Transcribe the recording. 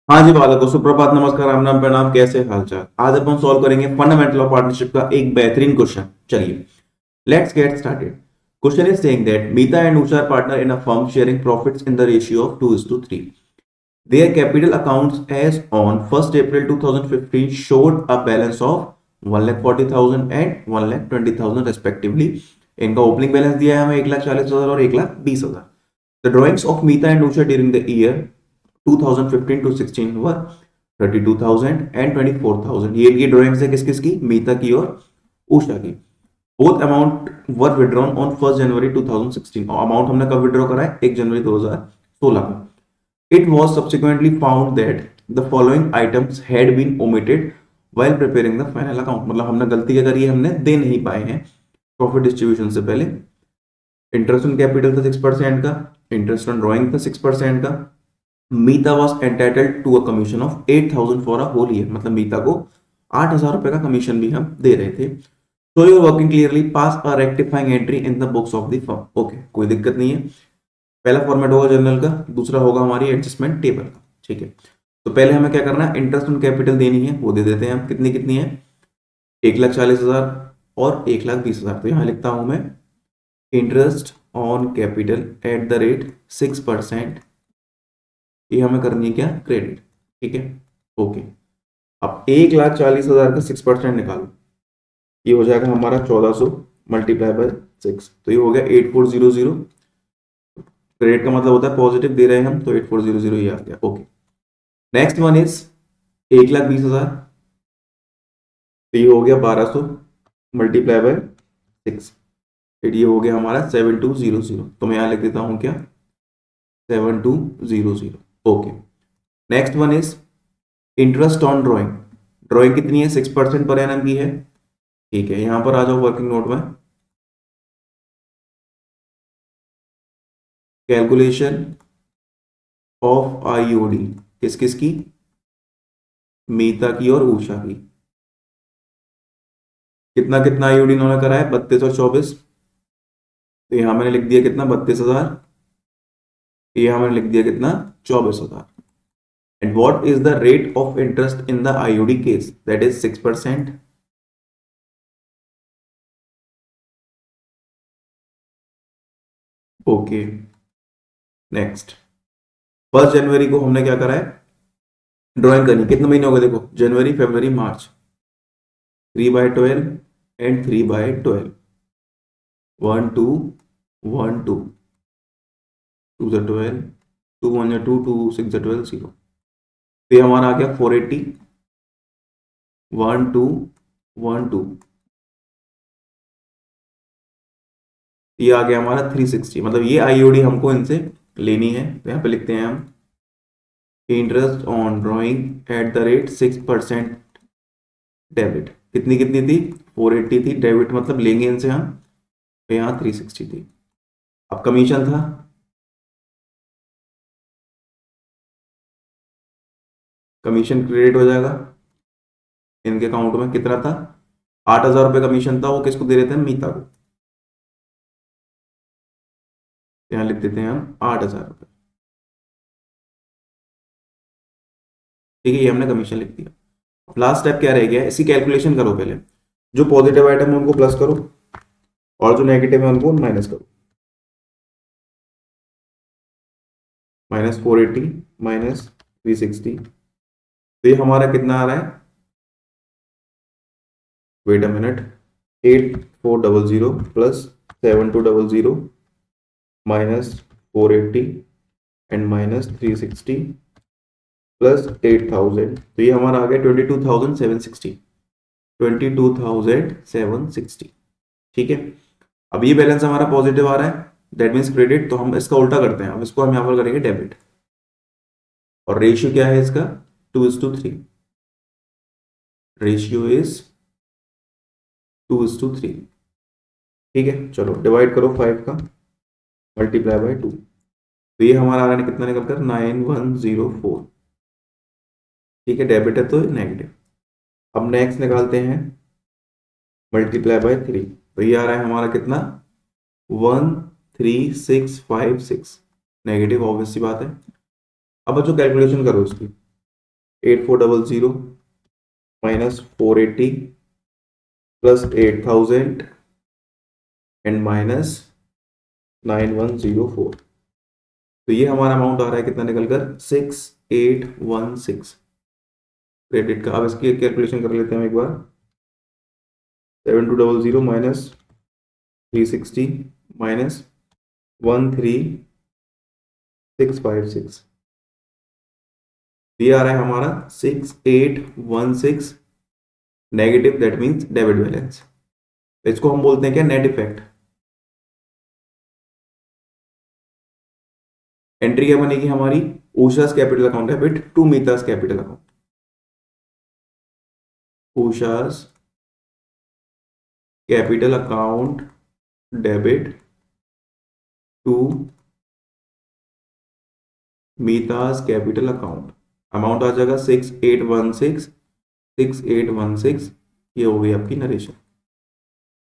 हाँ जी बालकों, सुप्रभात, नमस्कार, राम नाम, प्रणाम। कैसे हालचाल? आज अपन सॉल्व करेंगे फंडामेंटल ऑफ पार्टनरशिप का एक बेहतरीन क्वेश्चन। चलिए, let's get started. Question is saying that Meeta and Usha are partner in a firm sharing profits in the ratio of 2:3. Their capital accounts as on 1st April 2015 showed a balance of 1,40,000 and 1,20,000 respectively. इनका opening balance दिया है हमें 1,40,000 और 1,20,000. The drawings of Meeta and Usha during the year 2015 to 16 were 32,000 and 24,000. ये drawings है किस किस की? मीता की और उषा की. Both amount were withdrawn on 1 जनवरी 2016. और अमाउंट हमने कब विड्रॉ करा है? 1 जनवरी 2016 को. It was subsequently found that the following items had been omitted while preparing the final account. मतलब हमने गलती क्या करी है? हमने दे नहीं पाए हैं प्रॉफिट डिस्ट्रीब्यूशन से पहले. इंटरेस्ट ऑन कैपिटल था 6% का, इंटरेस्ट ऑन ड्रॉइंग था 6% का. Meeta was entitled to a commission of 8,000 for a whole year. मतलब मीता को 8,000 रुपए का कमीशन भी हम दे रहे थे. So you working clearly pass a rectifying entry in the books of the firm. Okay, कोई दिक्कत नहीं है. पहला फॉर्मेट होगा जर्नल का, दूसरा होगा हमारी एडजस्टमेंट टेबल का. ठीक है, तो पहले हमें क्या करना है? इंटरेस्ट ऑन कैपिटल देनी है, वो दे देते हैं हम. कितनी कितनी है? 1,40,000 और 1,20,000. तो यहां लिखता हूं मैं interest on capital at the rate 6%. ये हमें करनी है क्या? क्रेडिट. ठीक है, ओके. अब 1,40,000 का 6% निकालो. ये हो जाएगा हमारा 1,400 मल्टीप्लाई बाय 6. तो ये हो गया 8,400. क्रेडिट का मतलब होता है पॉजिटिव दे रहे हैं हम, तो 8,400 ये आ गया. Okay, next one is 1,20,000. तो ये हो गया 1,200 मल्टीप्लाई बाय 6. फिर ये हो गया हमारा 7,200. तो मैं यहाँ लिख देता हूँ क्या? 7,200. Okay, next one is interest on drawing. Drawing कितनी है? 6% पर एनम की है. ठीक है, यहां पर आ जाओ वर्किंग नोट में. कैलकुलेशन ऑफ आईओडी किस किस की? मीता की और उषा की. कितना कितना आईओडी इन्होंने करा है? 32 और 24. तो यहां मैंने लिख दिया कितना? 32,000. यहां मैंने लिख दिया कितना? 24,000. And what is the rate of interest in the IOD case? That is 6%. Okay, next. 1 जनवरी को हमने क्या करा है? ड्राइंग करनी. कितने महीने हो गए? देखो, जनवरी, फरवरी, मार्च. 3/12 एंड 3/12. 1 2 1 2 2 ज़ा 12, 2 1 ज़ा 2, 2 6 ज़ा 12, 0. तो ये हमारा आ गया 480. 1 2 1 2. ये आ गया हमारा 360. मतलब ये आईओडी हमको इनसे लेनी है. तो यहाँ पे लिखते हैं हम interest on drawing at the rate 6% debit. कितनी कितनी थी? 480 थी. डेबिट मतलब लेंगे इनसे हम. तो यहाँ 360 थी. अब कमीशन था. कमीशन क्रेडिट हो जाएगा इनके अकाउंट में. कितना था? 8,000 रुपये कमीशन था. वो किसको दे रहे थे? मीता को. यहाँ लिख देते हैं हम 8,000 रुपये. ठीक है, ये हमने कमीशन लिख दिया. लास्ट स्टेप क्या रह गया? इसकी कैलकुलेशन करो पहले. जो पॉजिटिव आइटम है उनको प्लस करो और जो नेगेटिव है उनको माइनस करो. -480 -360. तो ये हमारा कितना आ रहा है? Wait a minute. 8,400 plus 7,200 -480 and -360 plus 8,000. तो ये हमारा आ गया 22,760. 22,760. ठीक है, अब ये बैलेंस हमारा पॉजिटिव आ रहा है, दैट मीन्स क्रेडिट. तो हम इसका उल्टा करते हैं. अब इसको हम यहाँ पर करेंगे डेबिट. और रेशियो क्या है इसका? 2:3. Ratio is 2:3. ठीक है, चलो डिवाइड करो 5 का, मल्टीप्लाई बाय 2. तो ये हमारा आ रहा है कितना निकलकर? 9,104. ठीक है, डेबिट है तो नेगेटिव. अब नेक्स्ट निकालते हैं मल्टीप्लाई बाय 3. तो ये आ रहा है हमारा कितना? 1,3656. नेगेटिव, ऑब्वियस सी बात है. अब बच्चों कैलकुलेशन करो इसकी. 8400 माइनस 480 प्लस 8000 एंड माइनस 9104। तो ये हमारा अमाउंट आ रहा है कितना निकलकर 6816 क्रेडिट का। अब इसकी कैलकुलेशन कर लेते हैं हम एक बार। 7200 माइनस 360 माइनस 13656, ये आ रहा है हमारा 6816 negative, that means debit balance. इसको हम बोलते हैं क्या, नेट इफेक्ट। एंट्री क्या बनेगी हमारी, Usha's capital account debit to Meeta's capital account, Usha's capital account debit to Meeta's capital account. Amount आ जाएगा 6816 6816। ये हो गई आपकी नरेशन।